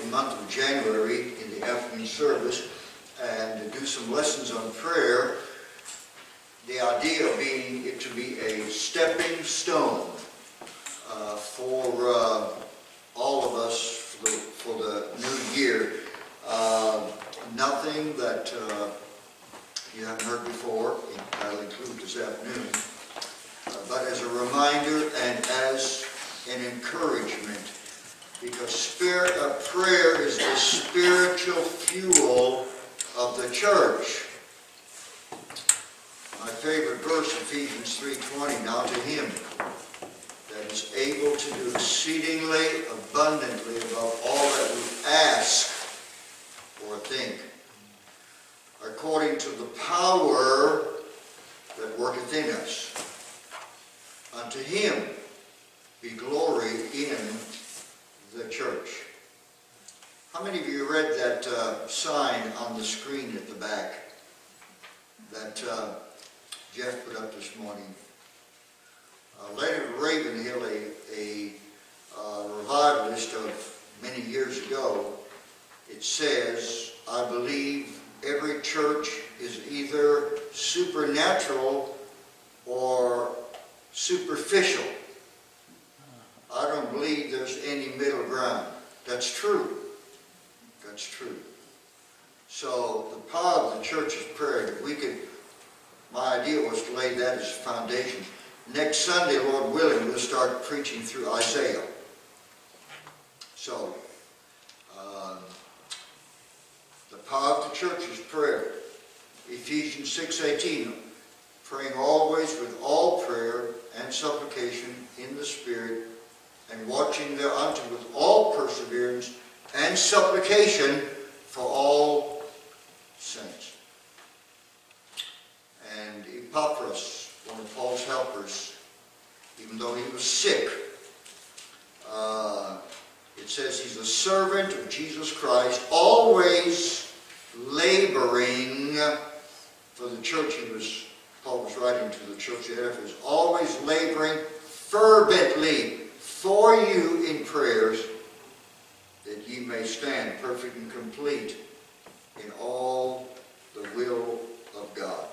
month of January in the afternoon service and do some lessons on prayer. The idea being it to be a stepping stone for all of us for the new year. Nothing that you haven't heard before, I'll include this afternoon, but as a reminder and as an encouragement, because prayer is the spiritual fuel of the church. My favorite verse, Ephesians 3:20, now to him that is able to do exceedingly abundantly above all that we ask or think, according to the power that worketh in us. Unto him be glory in the church. How many of you read that sign on the screen at the back that Jeff put up this morning? Leonard Ravenhill, a revivalist of many years ago, it says, I believe every church is either supernatural or superficial. I don't believe there's any middle ground. That's true. That's true. So the power of the church is prayer. My idea was to lay that as a foundation. Next Sunday, Lord willing, we'll start preaching through Isaiah. So, the power of the church is prayer. Ephesians 6:18, praying always with all prayer and supplication in the Spirit, and watching thereunto with all perseverance and supplication for all saints. And Epaphras, one of Paul's helpers, even though he was sick, it says he's a servant of Jesus Christ, always laboring for the church. Paul was writing to the church at Ephesus, always laboring fervently for you in prayers, that ye may stand perfect and complete in all the will of God.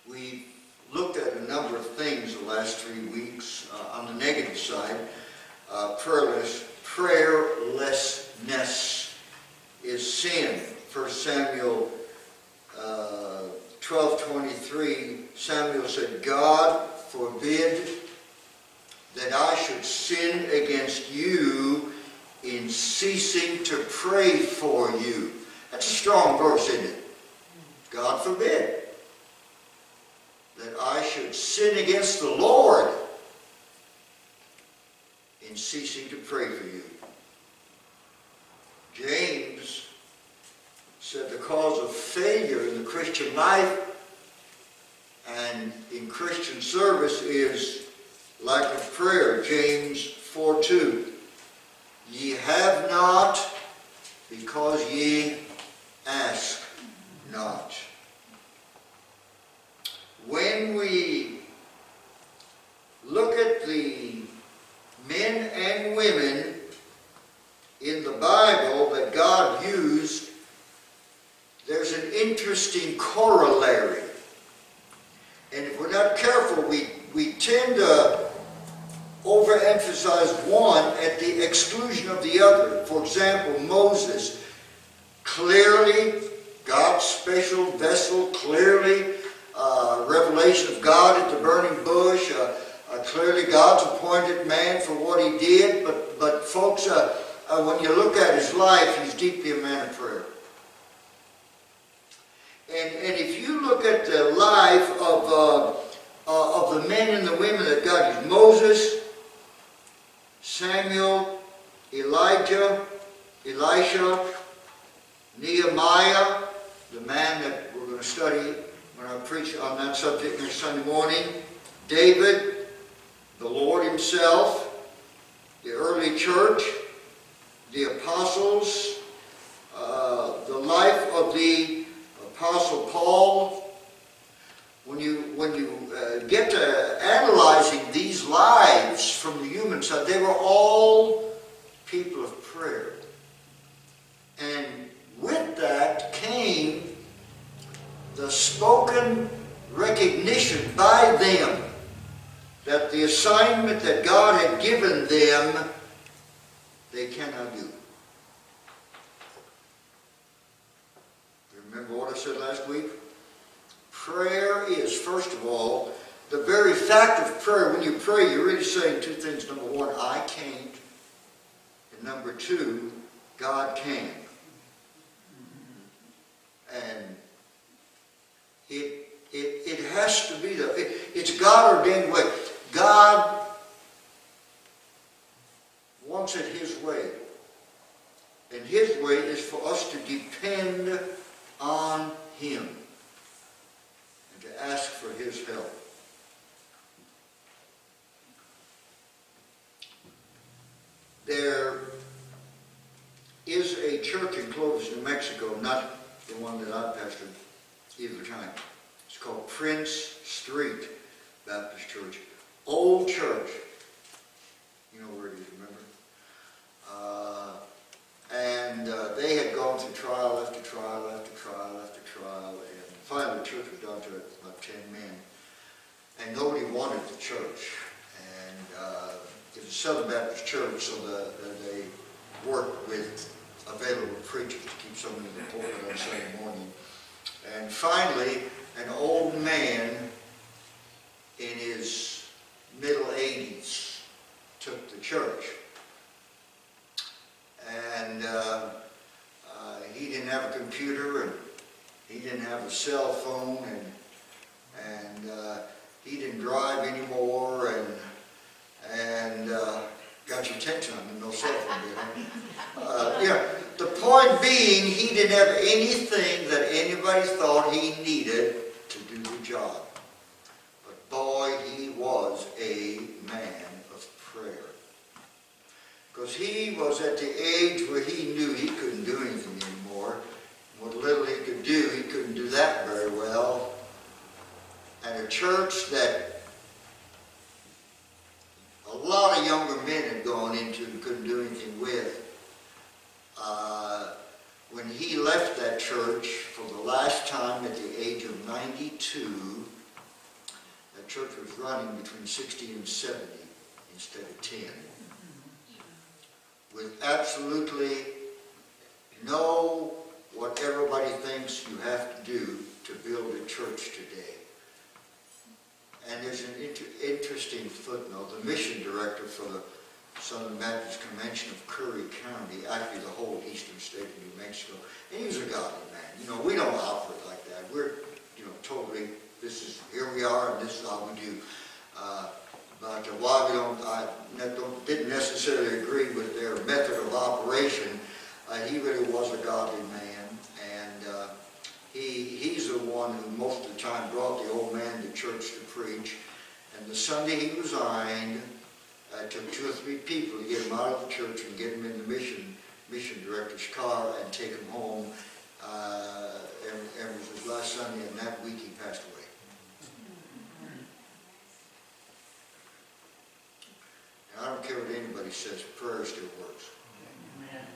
We looked at a number of things the last 3 weeks. On the negative side, prayerlessness is sin. 1 Samuel 12:23, Samuel said, God forbid that I should sin against you in ceasing to pray for you. That's a strong verse, isn't it? God forbid that I should sin against the Lord in ceasing to pray for you. James said the cause of failure in the Christian life and in Christian service is lack of prayer. James 4:2. Ye have not because ye ask not. When we look at the men and women in the Bible that God used, there's an interesting corollary. And if we're not careful, we tend to overemphasize one at the exclusion of the other. For example, Moses, clearly God's special vessel, clearly revelation of God at the burning bush, clearly God's appointed man for what he did, but folks, when you look at his life, he's deeply a man of prayer. And if you look at the life of the men and the women that God used, Moses, Samuel, Elijah, Elisha, Nehemiah, the man that we're going to study when I preach on that subject next Sunday morning, David, the Lord himself, the early church, the apostles, the life of the Apostle Paul. When you get to analyzing these lives from the human side, they were all people of prayer. them, they cannot do. Remember what I said last week? Prayer is, first of all, the very fact of prayer. When you pray, you're really saying two things. Number one, I can't. And number two, God can. And it has to be it's God ordained way. God wants it His way. And His way is for us to depend on Him and to ask for His help. There is a church in Clovis, New Mexico, not the one that I pastored either time. It's called Prince Street Baptist Church. Old church. You know where it is, remember? And they had gone through trial after trial after trial after trial, and finally the church was down to about 10 men. And nobody wanted the church. And it was a Southern Baptist church, so they worked with available preachers to keep someone in the pulpit on Sunday morning. And finally, an old man in his middle 80s took the church. And he didn't have a computer, and he didn't have a cell phone, and he didn't drive anymore, and got your attention on him, no cell phone, did he? The point being, he didn't have anything that anybody thought he needed to do the job. But boy, he was a man of prayer. Because he was at the age where he knew he couldn't do anything anymore. What little he could do, he couldn't do that very well. And a church that a lot of younger men had gone into and couldn't do anything with. When he left that church for the last time at the age of 92, that church was running between 60 and 70 instead of 10. With absolutely no what everybody thinks you have to do to build a church today. And there's an interesting footnote. The mission director for the Southern Baptist Convention of Curry County, actually the whole eastern state of New Mexico, and he was a godly man. We don't operate like that. We're, totally, here we are, and this is how we do. But why we didn't necessarily agree with their method of operation, he really was a godly man, and he's the one who most of the time brought the old man to church to preach. And the Sunday he resigned, it took 2 or 3 people to get him out of the church and get him in the mission director's car and take him home. And it was his last Sunday, and that week he passed away. And I don't care what anybody says, prayer still works. Amen.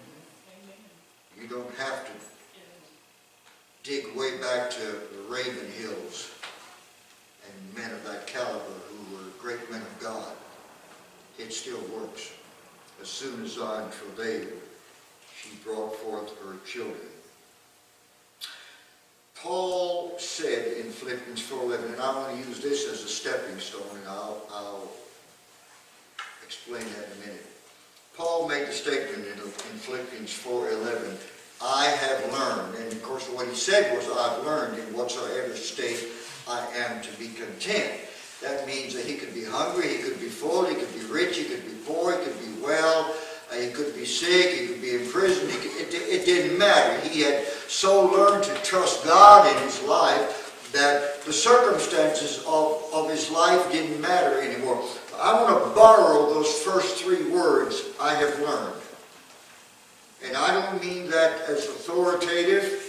You don't have to dig way back to the Raven Hills and men of that caliber who were great men of God. It still works. As soon as I travailed, she brought forth her children. Paul said in Philippians 4:11, and I want to use this as a stepping stone, and I'll explain that in a minute. Paul made the statement in Philippians 4:11, I have learned, and of course what he said was, I've learned in whatsoever state I am to be content. That means that he could be hungry, he could be full, he could be rich, he could be poor, he could be well, he could be sick, he could be in prison. It didn't matter. He had so learned to trust God in his life that the circumstances of his life didn't matter anymore. I want to borrow those first 3 words, I have learned. And I don't mean that as authoritative.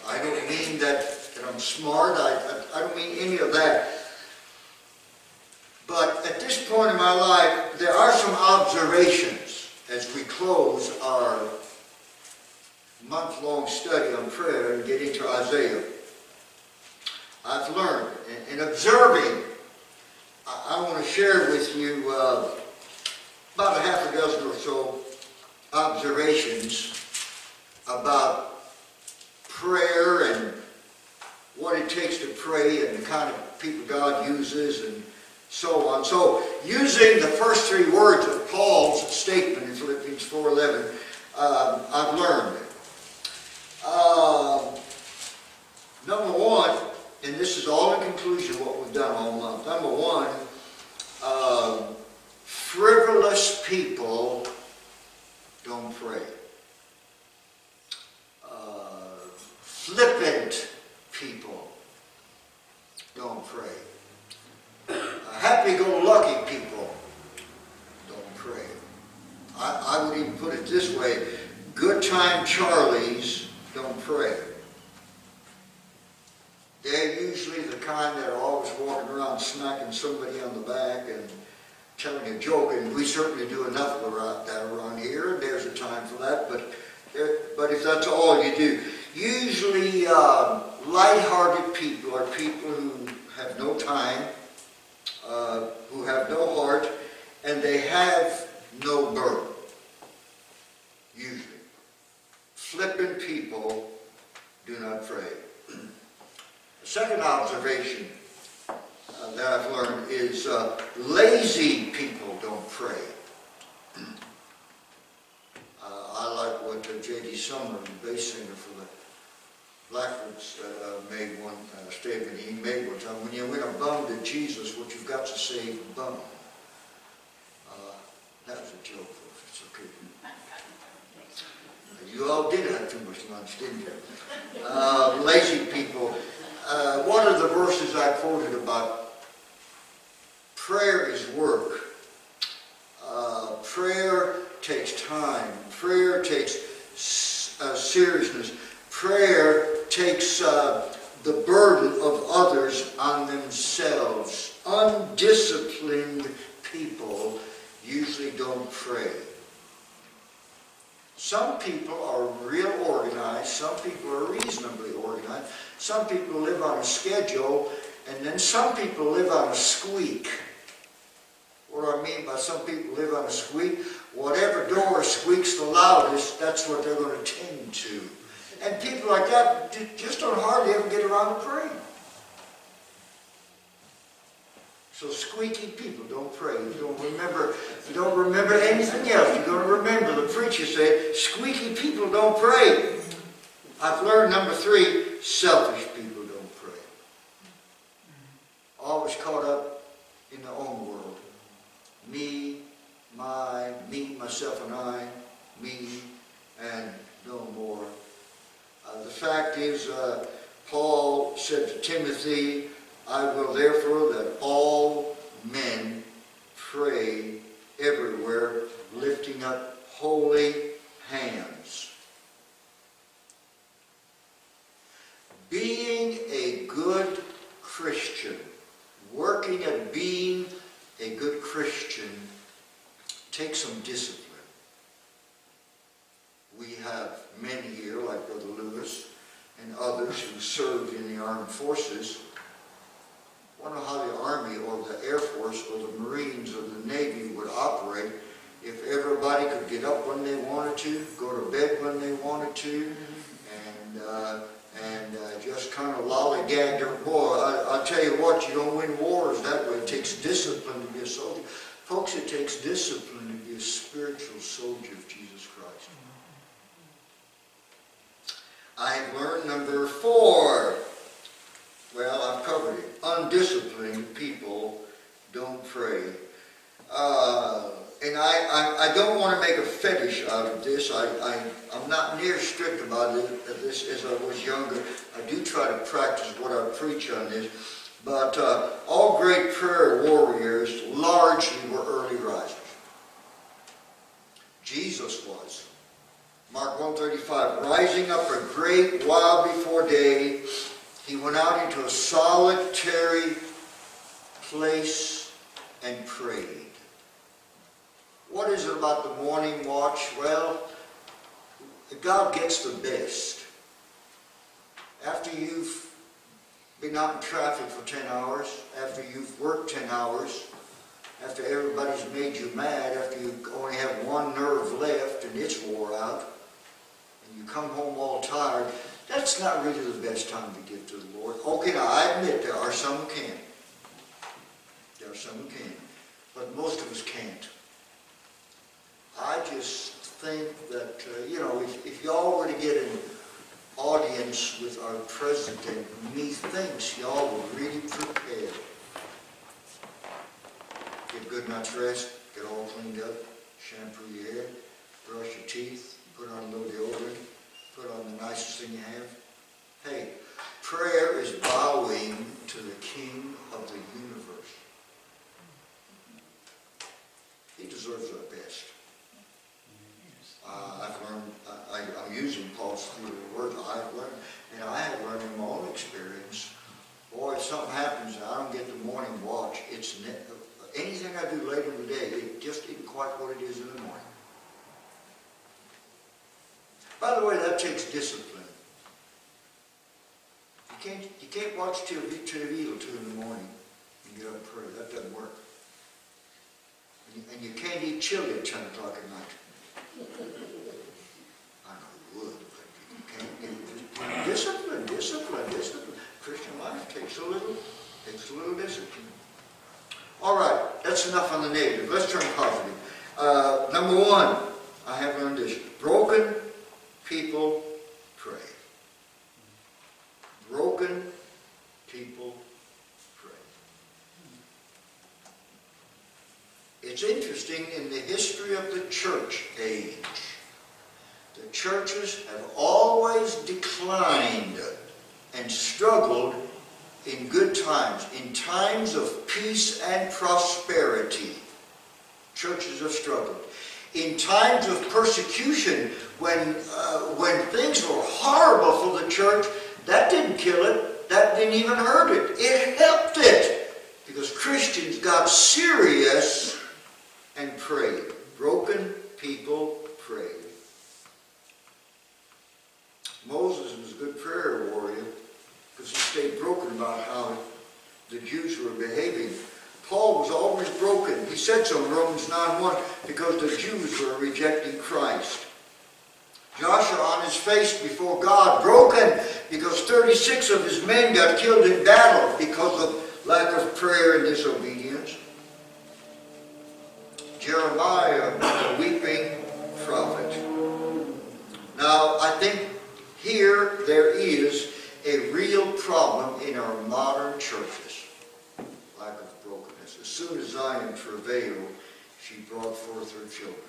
I don't mean that I'm smart. I don't mean any of that. But at this point in my life, there are some observations as we close our month-long study on prayer and get into Isaiah. I've learned, in observing, I want to share with you about so observations about prayer and what it takes to pray and the kind of people God uses and so on. So using the first three words of Paul's statement in Philippians 4:11, I've learned. Number one, and this is all in conclusion of what we've done all month. Number one, frivolous people don't pray. Flippant people don't pray. Happy-go-lucky people don't pray. I would even put it this way, good time Charlies don't pray. They're usually the kind that are always walking around smacking somebody on the back and telling a joke, and we certainly do enough of that around here, and there's a time for that, but if that's all you do. Usually light-hearted people are people who have no time, who have no heart, and they have no burden. Usually. Flippant people do not pray. The second observation that I've learned is lazy people don't pray. I like what J.D. Sumner, the bass singer for the Blackfoots, made one statement. He made one time, when you win a bum to Jesus, what you've got to say is bum. That was a joke, folks. It's okay. You all did have too much lunch, didn't you? Lazy people. One of the verses I quoted about prayer is work. Prayer takes time. Prayer takes seriousness. Prayer takes the burden of others on themselves. Undisciplined people usually don't pray. Some people are real organized. Some people are reasonably organized. Some people live on a schedule. And then some people live on a squeak. What do I mean by some people live on a squeak? Whatever door squeaks the loudest, that's what they're going to tend to. And people like that just don't hardly ever get around to praying. So squeaky people don't pray. You don't remember anything else. You're going to remember the preacher said, squeaky people don't pray. I've learned number three, selfish people don't pray. Always caught up in their own world. Me, myself and I, me, and no more. The fact is, Paul said to Timothy, I will therefore that all men pray everywhere, lifting up holy hands. Being a good Christian, working at being a good Christian, takes some discipline. We have many here, like Brother Lewis and others who served in the armed forces. I wonder how the Army or the Air Force or the Marines or the Navy would operate if everybody could get up when they wanted to, go to bed when they wanted to, and just kind of lollygag their boy. I'll tell you what, you don't win wars that way. It takes discipline to be a soldier. Folks, it takes discipline to be a spiritual soldier of Jesus Christ. I've learned number 4. Well, I've covered it. Undisciplined people don't pray. And I don't want to make a fetish out of this. I'm not near strict about this as I was younger. I do try to practice what I preach on this. But all great prayer warriors largely were early risers. Jesus was. Mark 1:35, rising up a great while before day, he went out into a solitary place and prayed. What is it about the morning watch? Well, God gets the best. After you've been out in traffic for 10 hours, after you've worked 10 hours, after everybody's made you mad, after you only have one nerve come home all tired, that's not really the best time to give to the Lord. Okay, now I admit there are some who can. There are some who can. But most of us can't. I just think that, if y'all were to get an audience with our president, methinks y'all would really prepare. Get a good night's rest, get all cleaned up, shampoo your hair, brush your teeth, put on a little deodorant, put on the nicest thing you have. Hey, prayer is bowing to the King of the universe. He deserves our best. I've learned, I'm using Paul's three words, I've learned, and I have learned in my own experience, boy, if something happens and I don't get the morning watch, anything I do later in the day, it just isn't quite what it is in the morning. By the way, that takes discipline. You can't watch TV till 2 in the morning and get up and pray. That doesn't work. And you can't eat chili at 10 o'clock at night. I know you would, but you can't. Discipline. Christian life takes a little discipline. All right, that's enough on the negative. Let's turn positive. Number one, I have learned this. Broken people pray. Broken people pray. It's interesting, in the history of the church age, the churches have always declined and struggled in good times. In times of peace and prosperity, churches have struggled. In times of persecution, when things were horrible for the church, that didn't kill it. That didn't even hurt it. It helped it. Because Christians got serious and prayed. Broken people prayed. Moses was a good prayer warrior because he stayed broken about how the Jews were behaving. Paul was always broken. He said so in Romans 9:1, because the Jews were rejecting Christ. Joshua on his face before God, broken because 36 of his men got killed in battle because of lack of prayer and disobedience. Jeremiah, a weeping prophet. Now, I think here there is a real problem in our modern churches. Lack of brokenness. As soon as Zion travailed, she brought forth her children.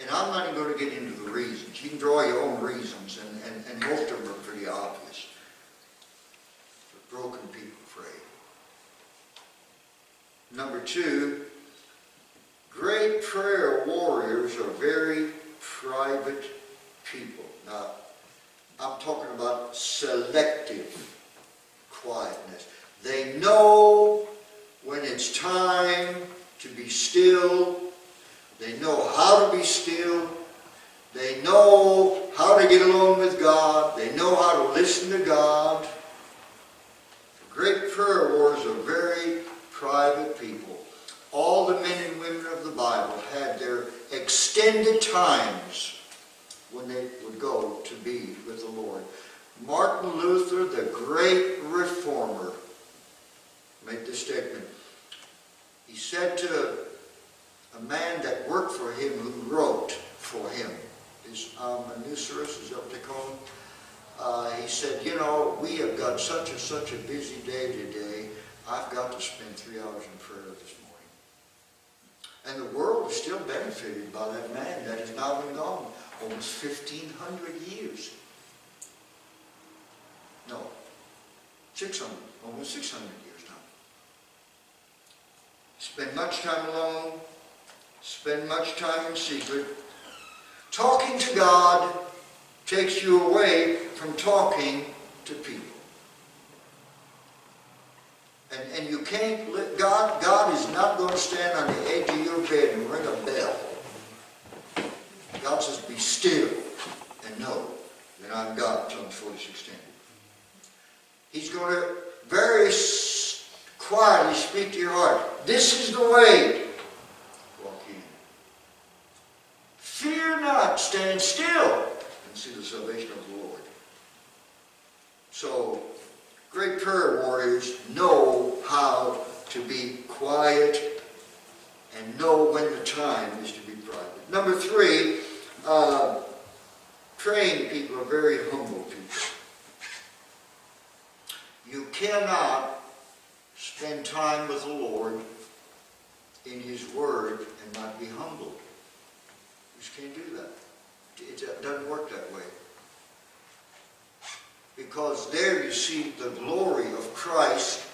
And I'm not even going to get into the reasons. You can draw your own reasons, and most of them are pretty obvious. But broken people pray. Number two, great prayer warriors are very private people. Now, I'm talking about selective quietness. They know when it's time to be still. They know how to be still. They know how to get along with God. They know how to listen to God. The great prayer warriors are very private people. All the men and women of the Bible had their extended times when they would go to be with the Lord. Martin Luther, the great reformer, made this statement. He said to a man that worked for him, who wrote for him, his amanuensis, is that what they call him? He said, we have got such a busy day today. I've got to spend 3 hours in prayer this morning. And the world is still benefited by that man that has now been gone almost 1,500 years. No, 600, almost 600 years now. Spend much time alone. Spend much time in secret. Talking to God takes you away from talking to people. And you can't let God is not going to stand on the edge of your bed and ring a bell. God says, be still and know that I'm God, Psalms 46:10. He's going to very quietly speak to your heart. This is the way. Walk in. Fear not, stand great prayer warriors know how to be quiet and know when the time is to be private. Number 3, praying people are very humble people. You cannot spend time with the Lord in His Word and not be humbled. You just can't do that. It doesn't work that way. Because there you see the glory of Christ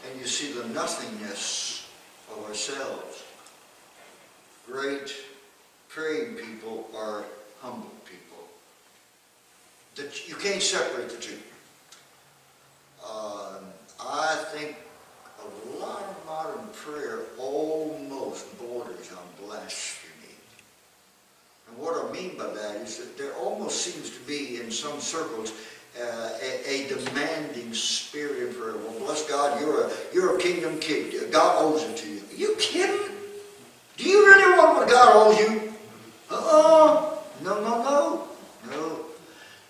and you see the nothingness of ourselves. Great praying people are humble people. You can't separate the two. I think a lot of modern prayer almost borders on blasphemy. And what I mean by that is that there almost seems to be, in some circles, a demanding spirit in prayer. Well, bless God, you're a kingdom kid. God owes it to you. Are you kidding? Do you really want what God owes you?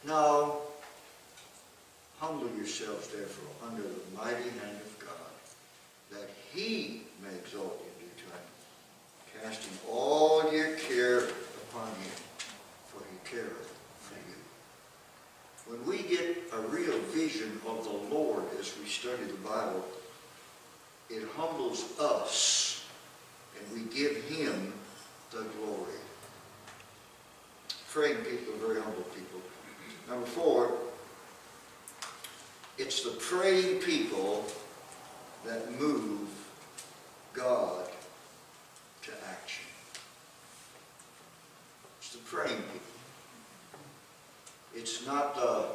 No. Humble yourselves, therefore, under the mighty hand of God, that He may exalt you in due time, casting all your care upon Him, for He careth for you. When we get a real vision of the Lord as we study the Bible, it humbles us, and we give Him the glory. Praying people are very humble people. Number 4, it's the praying people that move God to action. It's the praying people. It's not the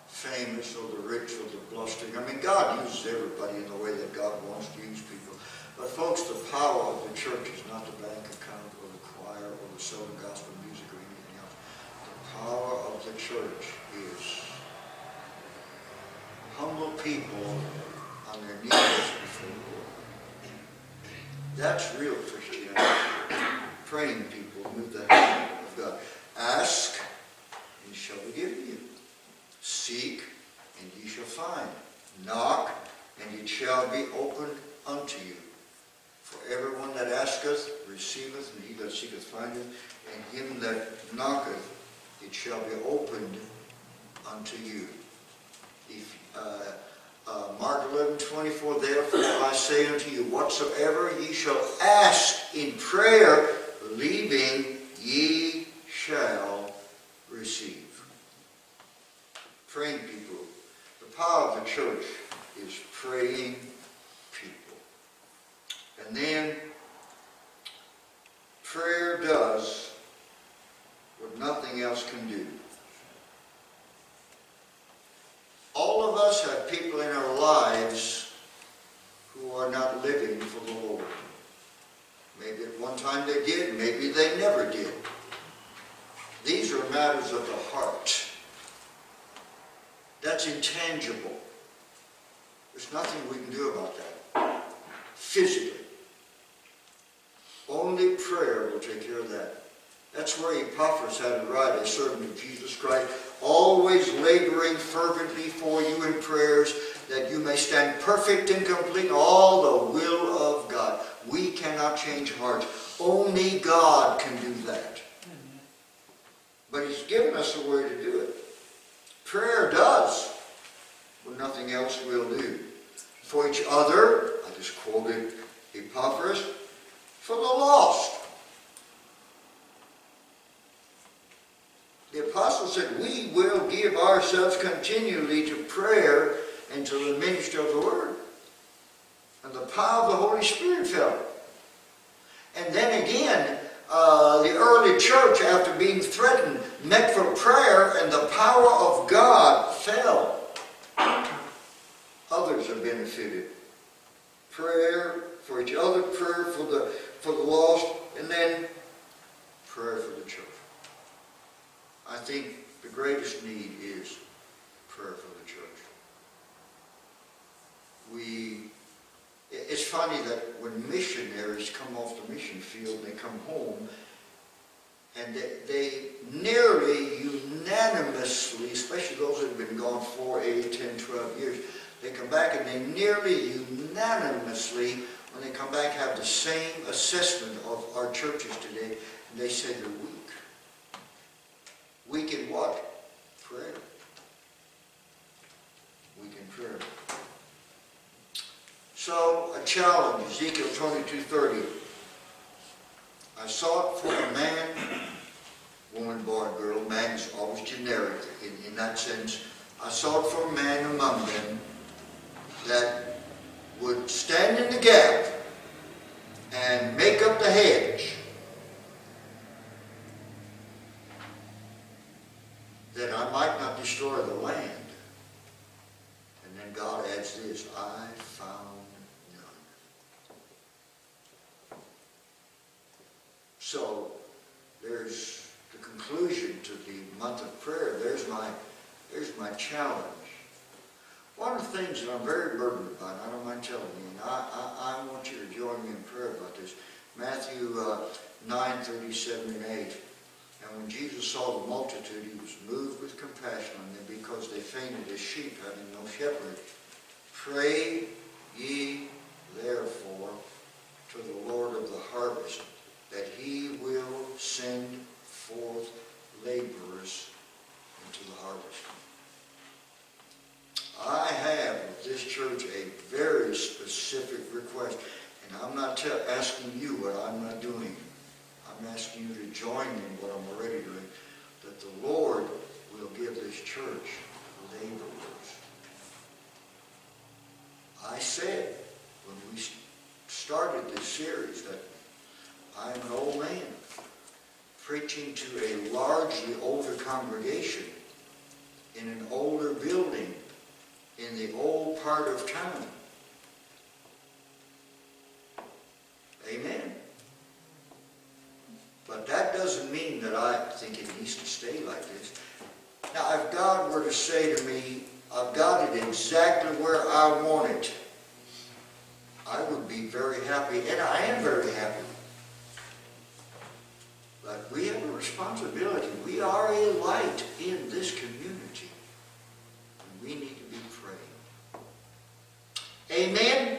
famous or the rich or the blustering. I mean, God uses everybody in the way that God wants to use people. But folks, the power of the church is not the bank account or the choir or the solo gospel music or anything else. The power of the church is humble people on their knees before the Lord. That's real Christianity. Praying people move the hand of God. Ask, and it shall be given you. Seek, and ye shall find. Knock, and it shall be opened unto you. For everyone that asketh receiveth, and he that seeketh findeth, and him that knocketh it shall be opened unto you. Mark 11:24, therefore I say unto you, whatsoever ye shall ask in prayer, believing, ye shall receive. Praying people. The power of the church is praying people. And then prayer does what nothing else can do. All of us have people in our lives who are not living for the Lord. Maybe at one time they did, maybe they never did. These are matters of the heart. That's intangible. There's nothing we can do about that. Physically. Only prayer will take care of that. That's where Epaphras had it right, a servant of Jesus Christ, always laboring fervently for you in prayers, that you may stand perfect and complete in all the will of God. We cannot change hearts. Only God can do that. But He's given us a way to do it. Prayer does what nothing else will do. For each other, I just quoted Epaphras, for the lost. The apostle said, we will give ourselves continually to prayer and to the ministry of the word. And the power of the Holy Spirit fell. And then again, the early church, after being threatened, met for prayer, and the power of God fell. Others have benefited. Prayer for each other, prayer for the lost, and then prayer for the church. I think the greatest need is prayer for the church. It's funny that when missionaries come off the mission field, they come home, and they nearly unanimously, especially those that have been gone 4, 8, 10, 12 years, they come back and they nearly unanimously, when they come back, have the same assessment of our churches today. And they say they're weak. Weak in what? Prayer. Weak in prayer. So, a challenge, Ezekiel 22:30. I sought for a man, woman, boy, girl. Man is always generic in that sense. I sought for a man among them that would stand in the gap and make up the hedge, that I might not destroy the land. And then God adds this, I found none. So there's the conclusion to the month of prayer. There's my challenge. One of the things that I'm very burdened about, and I don't mind telling you, and I want you to join me in prayer about this. Matthew 9:37 and 8. And when Jesus saw the multitude, he was moved with compassion on them because they fainted as sheep having no shepherd. Pray ye therefore to the Lord of the harvest, that he will send forth laborers into the harvest. I have with this church a very specific request, and I'm not asking you what I'm not doing. I'm asking you to join me in what I'm already doing, that the Lord will give this church laborers. I said when we started this series that I'm an old man preaching to a largely older congregation in an older building in the old part of town. Amen. But that doesn't mean that I think it needs to stay like this. Now, if God were to say to me, I've got it exactly where I want it, I would be very happy, and I am very happy. But we have a responsibility. We are a light in this community, and we need to be praying. Amen?